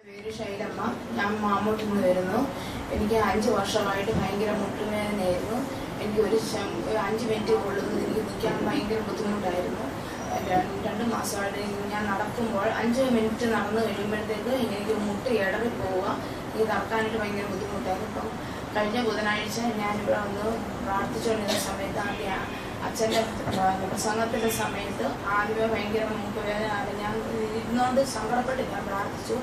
പേര് ശൈലമ്മ. ഞാൻ മാമൂട്ടിൽ നിന്ന് വരുന്നു. എനിക്ക് 5 വർഷമായിട്ട് ഭയങ്കര മുട്ടുവേദനയായിരുന്നു. എനിക്ക് ഒരു 5 മിനിറ്റ് കൊള്ളുന്നത് എനിക്ക് നിൽക്കാൻ ഭയങ്കര ബുദ്ധിമുട്ടായിരുന്നു. 2 മാസമായിട്ട് ഞാൻ നടക്കുമ്പോൾ 5 മിനിറ്റ് നടന്നു കഴിയുമ്പോഴത്തേക്ക് എനിക്ക് മുട്ട് ഇടറി പോവുക, എനിക്ക് നടക്കാനായിട്ട് ഭയങ്കര ബുദ്ധിമുട്ടായിരുന്നു. ഇപ്പം കഴിഞ്ഞ ബുധനാഴ്ച ഞാനിവിടെ വന്ന് പ്രാർത്ഥിച്ചുകൊണ്ടിരുന്ന സമയത്ത് അച്ഛൻ്റെ പ്രസംഗത്തിൻ്റെ സമയത്ത് ആദ്യമേ ഭയങ്കര മുട്ടുവേദന. ഞാൻ ഇരുന്നുകൊണ്ട് സങ്കടപ്പെട്ട് ഞാൻ പ്രാർത്ഥിച്ചു.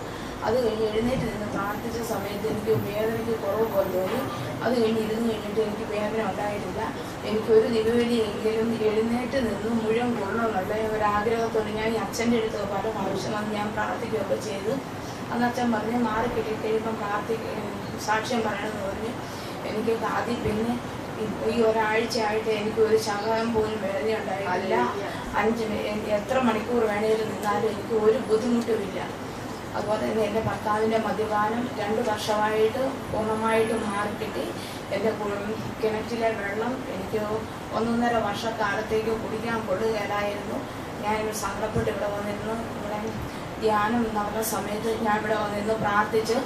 അത് കഴിഞ്ഞ് എഴുന്നേറ്റ് നിന്ന് പ്രാർത്ഥിച്ച സമയത്ത് എനിക്ക് വേദനയ്ക്ക് കുറവ് പോലെ തോന്നി. അത് കഴിഞ്ഞ് ഇരുന്ന് കഴിഞ്ഞിട്ട് എനിക്ക് വേദന ഉണ്ടായിട്ടില്ല. എനിക്കൊരു ദിനവലിയെങ്കിലും എഴുന്നേറ്റ് നിന്ന് മുഴുവൻ കൊള്ളണമെന്നുള്ള ഒരാഗ്രഹത്തോടെ ഞാൻ ഈ അച്ഛൻ്റെ അടുത്ത് പല പ്രാവശ്യം വന്ന് ഞാൻ പ്രാർത്ഥിക്കുകയൊക്കെ ചെയ്തു. അന്ന് അച്ഛൻ പറഞ്ഞ് മാറി കഴിയുമ്പം സാക്ഷ്യം പറയണമെന്ന് പറഞ്ഞ് എനിക്ക് ആദ്യം പിന്നെ ഈ ഒരാഴ്ചയായിട്ട് എനിക്ക് ഒരു ശകലം പോലും വേദന ഉണ്ടായിട്ടില്ല. 5 എത്ര മണിക്കൂർ വേണേലും നിന്നാലും എനിക്ക് ഒരു ബുദ്ധിമുട്ടുമില്ല. അതുപോലെ തന്നെ എൻ്റെ ഭർത്താവിൻ്റെ മദ്യപാനം 2 വർഷമായിട്ട് പൂർണ്ണമായിട്ട് മാറിക്കിട്ടി. എൻ്റെ കിണറ്റിലെ വെള്ളം എനിക്ക് 1.5 വർഷക്കാലത്തേക്ക് കുടിക്കാൻ കൊടുക്കുകയില്ലായിരുന്നു. ഞാനിവിടെ സങ്കടപ്പെട്ട് ഇവിടെ വന്നിരുന്നു. ഇവിടെ ധ്യാനം നടന്ന സമയത്ത് ഞാൻ ഇവിടെ വന്നിരുന്നു പ്രാർത്ഥിച്ച്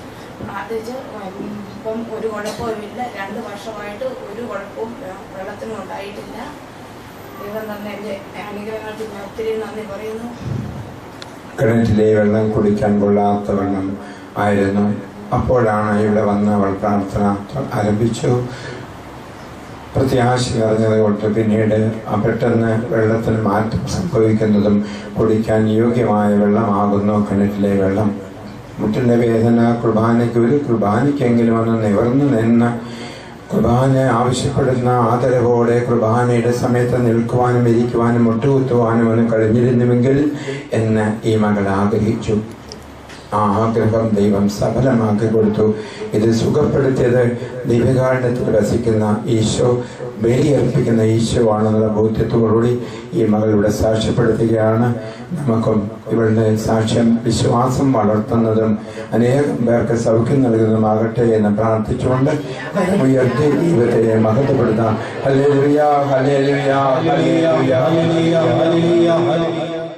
ഇപ്പം ഒരു കുഴപ്പവുമില്ല. 2 വർഷമായിട്ട് ഒരു കുഴപ്പവും വെള്ളത്തിനും ഉണ്ടായിട്ടില്ല. ദൈവം തന്നെ എൻ്റെ അനുഗ്രഹങ്ങൾക്ക് ഞാൻ ഒത്തിരി നന്ദി പറയുന്നു. കിണറ്റിലെ വെള്ളം കുടിക്കാൻ കൊള്ളാത്ത വെള്ളം ആയിരുന്നു. അപ്പോഴാണ് ഇവിടെ വന്ന് അവൾ പ്രാർത്ഥന ആരംഭിച്ചു. പ്രത്യാശ അറിഞ്ഞതുകൊണ്ട് പിന്നീട് പെട്ടെന്ന് വെള്ളത്തിന് മാറ്റം സംഭവിക്കുന്നതും കുടിക്കാൻ യോഗ്യമായ വെള്ളമാകുന്നു കിണറ്റിലെ വെള്ളം. മുട്ടിൻ്റെ വേദന ഒരു കുർബാനയ്ക്കെങ്കിലും ഒന്ന് നിവർന്നു നിന്ന് കുർബാന ആവശ്യപ്പെടുന്ന ആദരവോടെ കുർബാനയുടെ സമയത്ത് നിൽക്കുവാനും ഇരിക്കുവാനും മുട്ടുകുത്തുവാനും ഒന്നും കഴിഞ്ഞിരുന്നുവെങ്കിൽ എന്ന് ഈ മകൾ ആഗ്രഹിച്ചു. ആ ആഗ്രഹം ദൈവം സഫലമാക്കി കൊടുത്തു. ഇത് സുഖപ്പെടുത്തിയത് ദൈവകാരുണ്യത്തിൽ വസിക്കുന്ന ഈശോ, ബലിയർപ്പിക്കുന്ന ഈശോ ആണെന്നുള്ള ബോധ്യത്തോടുകൂടി ഈ മകളുടെ സാക്ഷ്യപ്പെടുത്തുകയാണ്. നമുക്കും ഇവളുടെ സാക്ഷ്യം വിശ്വാസം വളർത്തുന്നതും അനേകം പേർക്ക് സൗഖ്യം നൽകുന്നതുമാകട്ടെ എന്ന് പ്രാർത്ഥിച്ചുകൊണ്ട് ഉയർത്തി ദൈവത്തെ മഹത്വപ്പെടുത്താം. ഹല്ലേലൂയ, ഹല്ലേലൂയ, ഹല്ലേലൂയ, ഹല്ലേലൂയ, ഹല്ലേലൂയ.